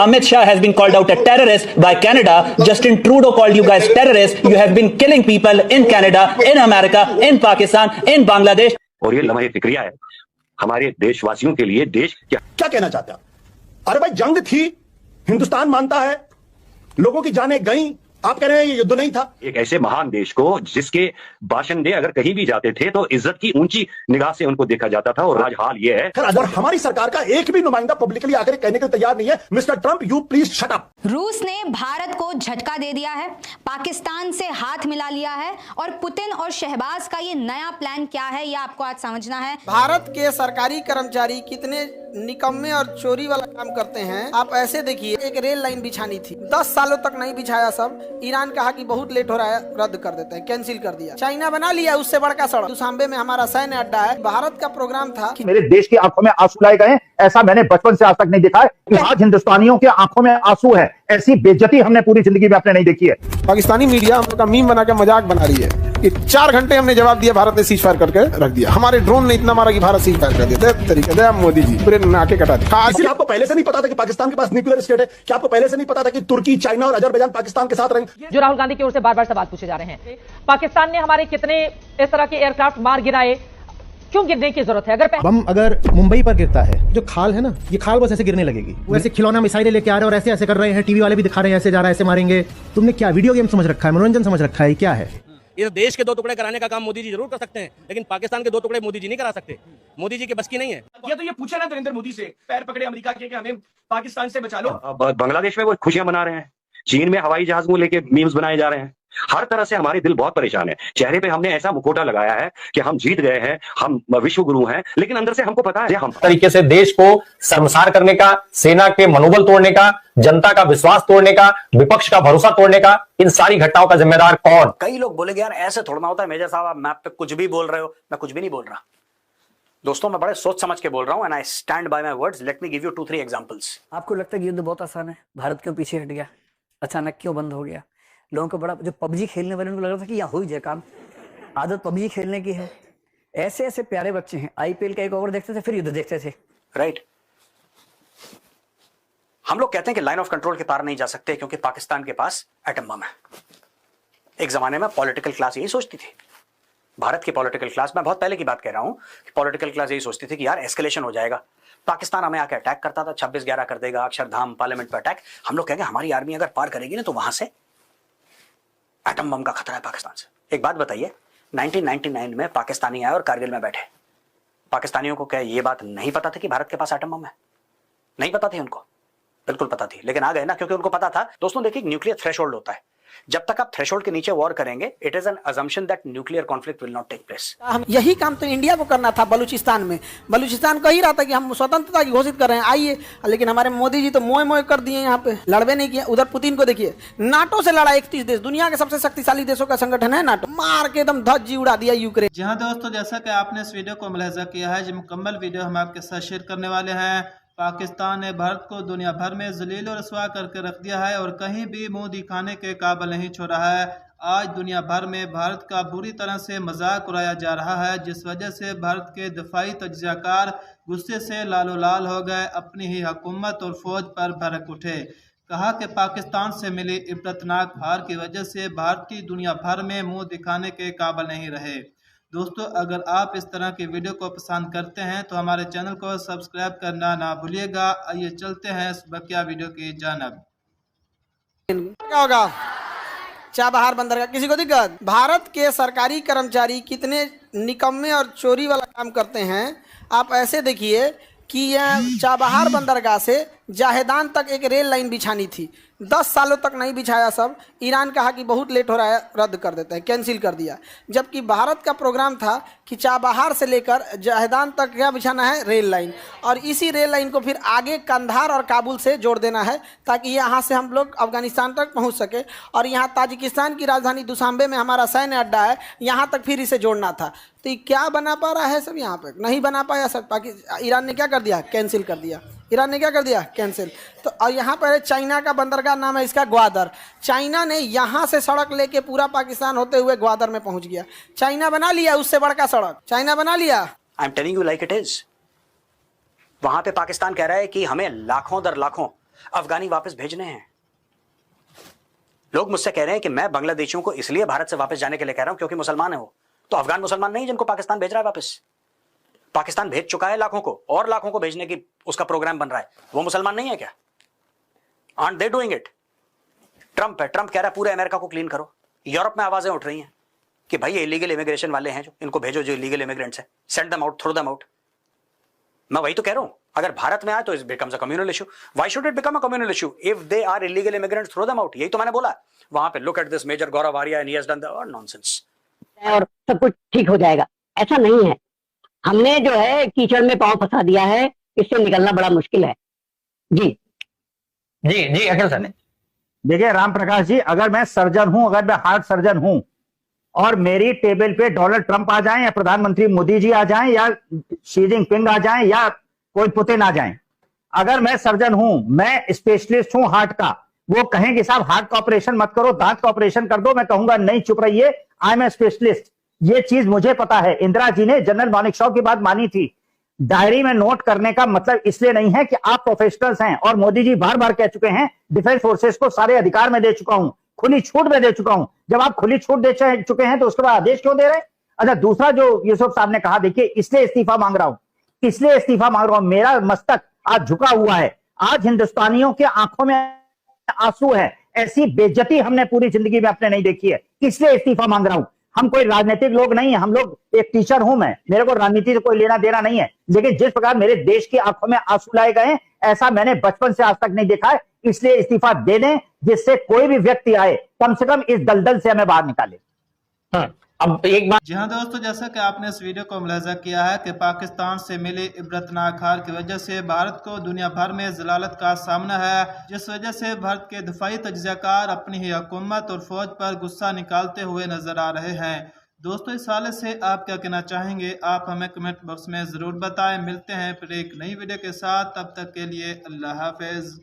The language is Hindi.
Amit Shah has been called out a terrorist by Canada. Justin Trudeau called you guys terrorists. You have been killing people in Canada, in America, in Pakistan, in Bangladesh. और ये लम्हे फिक्रिया है हमारे देशवासियों के लिए। देश क्या कहना चाहते हैं? अरे भाई जंग थी, हिंदुस्तान मानता है, लोगों की जानें गई, आप कह रहे हैं ये युद्ध नहीं था। एक ऐसे महान देश को जिसके बाशिंदे अगर कहीं भी जाते थे तो इज्जत की ऊंची निगाह से उनको देखा जाता था, और आज हाल ये है। और हमारी सरकार का एक भी नुमाइंदा पब्लिकली आकर कहने के लिए तैयार नहीं है, mister Trump you please shut up. रूस ने भारत को झटका दे दिया है, पाकिस्तान से हाथ मिला लिया है, और पुतिन और शहबाज का ये नया प्लान क्या है ये आपको आज समझना है। भारत के सरकारी कर्मचारी कितने निकम्मे और चोरी वाला काम करते हैं आप ऐसे देखिए। एक रेल लाइन बिछानी थी, 10 सालों तक नहीं बिछाया। सब ईरान कहा कि बहुत लेट हो रहा है, रद्द कर देते हैं, कैंसिल कर दिया। चाइना बना लिया उससे बड़का सड़क। दुशांबे में हमारा सैन्य अड्डा है। भारत का प्रोग्राम था कि मेरे देश की आंखों में आंसू लाए गए, ऐसा मैंने बचपन से आज तक नहीं देखा है। आज हिंदुस्तानियों के आंखों में आंसू है, ऐसी बेइज्जती हमने पूरी जिंदगी में अपने नहीं देखी है। पाकिस्तानी मीडिया हम लोग का मीम बना के मजाक बना रही है कि 4 घंटे हमने जवाब दिया, भारत ने सीज फायर करके रख दिया। हमारे ड्रोन ने इतना मारा कि भारत सीज फायर कर दिया। तरीके दे मोदी जी पूरे नाके कटा दिया। आपको पहले से नहीं पता था कि पाकिस्तान के पास न्यूक्लियर स्टेट है? क्या आपको पहले से नहीं पता था कि तुर्की, चाइना और अजरबैजान पाकिस्तान के साथ रहेंगे? जो राहुल गांधी की ओर से बार बार सवाल पूछे जा रहे हैं, पाकिस्तान ने हमारे कितने इस तरह के एयरक्राफ्ट मार गिराए, क्यों गिरने की जरूरत है? बम अगर मुंबई पर गिरता है, जो खाल है ना, ये खाल बस ऐसे गिरने लगेगी। वो ऐसे खिलौना मिसाइलें लेके आ रहे हैं और ऐसे ऐसे कर रहे हैं, टीवी वाले भी दिखा रहे हैं, ऐसे जा रहा है, ऐसे मारेंगे। तुमने क्या वीडियो गेम समझ रखा है, मनोरंजन समझ रखा है, क्या है? ये देश के 2 टुकड़े कराने का काम मोदी जी जरूर कर सकते हैं, लेकिन पाकिस्तान के 2 टुकड़े मोदी जी नहीं करा सकते। मोदी जी की बस की नहीं है। ये पूछा ना नरेंद्र मोदी से, पैर पकड़े अमेरिका के कि हमें पाकिस्तान से बचा लो। बांग्लादेश में वो खुशियां मना रहे हैं, चीन में हवाई जहाज को लेके मीम्स बनाए जा रहे हैं। हर तरह से हमारे दिल बहुत परेशान है। चेहरे पे हमने ऐसा मुखौटा लगाया है कि हम जीत गए हैं, हम विश्व गुरु हैं, लेकिन अंदर से हमको पता है हम तरीके से देश को शर्मसार करने का, सेना के मनोबल तोड़ने का, जनता का विश्वास तोड़ने का, विपक्ष का भरोसा तोड़ने का, इन सारी घटनाओं का जिम्मेदार कौन? कई लोग बोलेंगे यार ऐसे थोड़ा ना होता है मेजर साहब, आप मैप पे कुछ भी बोल रहे हो। मैं कुछ भी नहीं बोल रहा दोस्तों, मैं बड़े सोच समझ के बोल रहा हूं, and I stand by my words. Let me give you 2-3 examples. आपको लगता है कि युद्ध बहुत आसान है, भारत क्यों पीछे हट गया, अचानक क्यों बंद हो गया? लोगों को बड़ा, जो पबजी खेलने वाले उनको लग रहा था कि यहाँ हो ही जाए काम, आदत पबजी खेलने की है। ऐसे ऐसे प्यारे बच्चे हैं, आईपीएल का 1 ओवर देखते थे, फिर युद्ध देखते थे। राइट। हम लोग कहते हैं कि लाइन ऑफ कंट्रोल के पार नहीं जा सकते क्योंकि पाकिस्तान के पास एटम बम है। एक जमाने में पॉलिटिकल क्लास यही सोचती थी, भारत की पॉलिटिकल क्लास, मैं बहुत पहले की बात कह रहा हूं, कि पॉलिटिकल क्लास यही सोचती थी कि यार एस्केलेशन हो जाएगा, पाकिस्तान हमें आके अटैक करता था, 26/11 कर देगा, अक्षरधाम, पार्लियामेंट पर अटैक। हम लोग कहेंगे हमारी आर्मी अगर पार करेगी ना तो वहां से एटम बम का खतरा है पाकिस्तान से। एक बात बताइए, 1999 में पाकिस्तानी आए और कारगिल में बैठे, पाकिस्तानियों को क्या ये बात नहीं पता था कि भारत के पास एटम बम है? नहीं पता थी उनको, बिल्कुल पता थी, लेकिन आ गए ना क्योंकि उनको पता था। दोस्तों देखिए, न्यूक्लियर थ्रेशोल्ड होता है, जब तक आप थ्रेशोल्ड के नीचे वॉर करेंगे, it is an assumption that nuclear conflict will not take place. हम यही काम तो इंडिया को करना था। बलूचिस्तान में, बलूचिस्तान कह ही रहा था कि हम स्वतंत्रता की घोषित कर रहे हैं, आइए, लेकिन हमारे मोदी जी तो मोए मोए कर दिए, यहाँ पे लड़वे नहीं किए। उधर पुतिन को देखिए, नाटो से लड़ा 31 देश, दुनिया के सबसे शक्तिशाली देशों का संगठन है नाटो, मार के एकदम ध्वज उड़ा दिया यूक्रेन। जी हाँ दोस्तों, जैसा कि आपने इस वीडियो को मुलाहिजा किया है, जो मुकम्मल वीडियो हम आपके साथ शेयर करने वाले हैं। पाकिस्तान ने भारत को दुनिया भर में जलील और रसवा करके रख दिया है और कहीं भी मुंह दिखाने के काबिल नहीं छोड़ा है। आज दुनिया भर में भारत का बुरी तरह से मजाक उड़ाया जा रहा है, जिस वजह से भारत के दफाई तज्जियाकार गुस्से से लालो लाल हो गए, अपनी ही हुकूमत और फौज पर भड़क उठे। कहा कि पाकिस्तान से मिली इबरतनाक हार की वजह से भारतीय दुनिया भर में मुंह दिखाने के काबिल नहीं रहे। दोस्तों, अगर आप इस तरह की वीडियो को पसंद करते हैं तो हमारे चैनल को सब्सक्राइब करना ना भूलिएगा। आइए चलते हैं इस बकिया वीडियो की जानब। क्या होगा चाबहार बंदरगाह, किसी को दिक्कत? भारत के सरकारी कर्मचारी कितने निकम्मे और चोरी वाला काम करते हैं आप ऐसे देखिए कि यह चाबहार बंदरगाह से जाहेदान तक एक रेल लाइन बिछानी थी, 10 सालों तक नहीं बिछाया। सब ईरान कहा कि बहुत लेट हो रहा है, रद्द कर देते हैं, कैंसिल कर दिया। जबकि भारत का प्रोग्राम था कि चाबहार से लेकर जाहेदान तक क्या बिछाना है, रेल लाइन, और इसी रेल लाइन को फिर आगे कंधार और काबुल से जोड़ देना है ताकि यहाँ से हम लोग अफगानिस्तान तक पहुँच सके। और यहाँ ताजिकिस्तान की राजधानी दुशांबे में हमारा सैन्य अड्डा है, यहाँ तक फिर इसे जोड़ना था। तो ये क्या बना पा रहा है सब, यहाँ पर नहीं बना पाया सब। ईरान ने क्या कर दिया, कैंसिल कर दिया। ईरान ने क्या कर दिया, कैंसिल। तो और यहाँ पर चाइना का बंदरगाह, नाम है इसका ग्वादर। चाइना ने यहाँ से सड़क लेके पूरा पाकिस्तान होते हुए ग्वादर में पहुंच गया। चाइना बना लिया उससे बड़का सड़क, चाइना बना लिया। I am telling you like it is. वहां पे पाकिस्तान कह रहा है कि हमें लाखों दर लाखों अफगानी वापस भेजने हैं। लोग मुझसे कह रहे हैं कि मैं बांग्लादेशियों को इसलिए भारत से वापस जाने के लिए कह रहा हूं क्योंकि मुसलमान है वो। तो अफगान मुसलमान नहीं जिनको पाकिस्तान भेज रहा है वापस। पाकिस्तान भेज चुका है लाखों को, और लाखों को भेजने की उसका प्रोग्राम बन रहा है। वो मुसलमान नहीं है क्या? Aren't they doing it? Trump है, ट्रंप कह रहा है पूरे अमेरिका को क्लीन करो। यूरोप में आवाजें उठ रही हैं कि भाई ये इलीगल इमिग्रेशन वाले हैं, जो इनको भेजो, जो इलीगल इमिग्रेंट्स हैं, send them out, throw them out. मैं वही तो कह रहा हूं, अगर भारत में आए तो it becomes a communal issue. Why should it become a communal issue if they are illegal immigrants? Throw them out. यही तो मैंने बोला वहां पे। Look at this major Gaurav Arya and he has done the nonsense. और सब कुछ ठीक हो जाएगा, ऐसा नहीं है। हमने जो है कीचड़ में पांव फंसा दिया है, इससे निकलना बड़ा मुश्किल है। जी जी जी अखिल सर। देखिए राम प्रकाश जी, अगर मैं सर्जन हूं, अगर मैं हार्ट सर्जन हूं और मेरी टेबल पे डोनाल्ड ट्रंप आ जाएं या प्रधानमंत्री मोदी जी आ जाएं या शी जिनपिंग आ जाएं या कोई पुतिन आ जाएं, अगर मैं सर्जन हूं, मैं स्पेशलिस्ट हूं हार्ट का, वो कहेंगे साहब हार्ट का ऑपरेशन मत करो, दांत का ऑपरेशन कर दो, मैं कहूंगा नहीं चुप रहिए, आई एम ए स्पेशलिस्ट। ये चीज मुझे पता है। इंदिरा जी ने जनरल मानेकशॉ की बात मानी थी। डायरी में नोट करने का मतलब इसलिए नहीं है कि आप प्रोफेशनल्स हैं, और मोदी जी बार बार कह चुके हैं डिफेंस फोर्सेस को सारे अधिकार में दे चुका हूं, खुली छूट में दे चुका हूं। जब आप खुली छूट दे चुके हैं तो उसके बाद आदेश क्यों दे रहे हैं? अच्छा, दूसरा जो यूसुफ साहब ने कहा, देखिए इसलिए इस्तीफा मांग रहा हूं, इसलिए इस्तीफा मांग रहा हूं, मेरा मस्तक आज झुका हुआ है। आज हिंदुस्तानियों के आंखों में आंसू है, ऐसी बेइज्जती हमने पूरी जिंदगी में अपने नहीं देखी है, इसलिए इस्तीफा मांग रहा हूं। हम कोई राजनीतिक लोग नहीं है, हम लोग, एक टीचर हूं मैं, मेरे को राजनीति से कोई लेना देना नहीं है, लेकिन जिस प्रकार मेरे देश की आंखों में आंसू लाए गए ऐसा मैंने बचपन से आज तक नहीं देखा है। इसलिए इस्तीफा दे दें, जिससे कोई भी व्यक्ति आए कम से कम इस दलदल से हमें बाहर निकाले। अब एक बात, जी हाँ दोस्तों, जैसा कि आपने इस वीडियो को मुलाहिजा किया है कि पाकिस्तान से मिली इबरतनाक हार की वजह से भारत को दुनिया भर में जलालत का सामना है, जिस वजह से भारत के दिफाई तज्जियाकार अपनी ही हुकूमत और फौज पर गुस्सा निकालते हुए नजर आ रहे हैं। दोस्तों, इस हालत से आप क्या कहना चाहेंगे? आप हमें कमेंट बॉक्स में जरूर बताएं। मिलते हैं फिर एक नई वीडियो के साथ, तब तक के लिए अल्लाह हाफिज।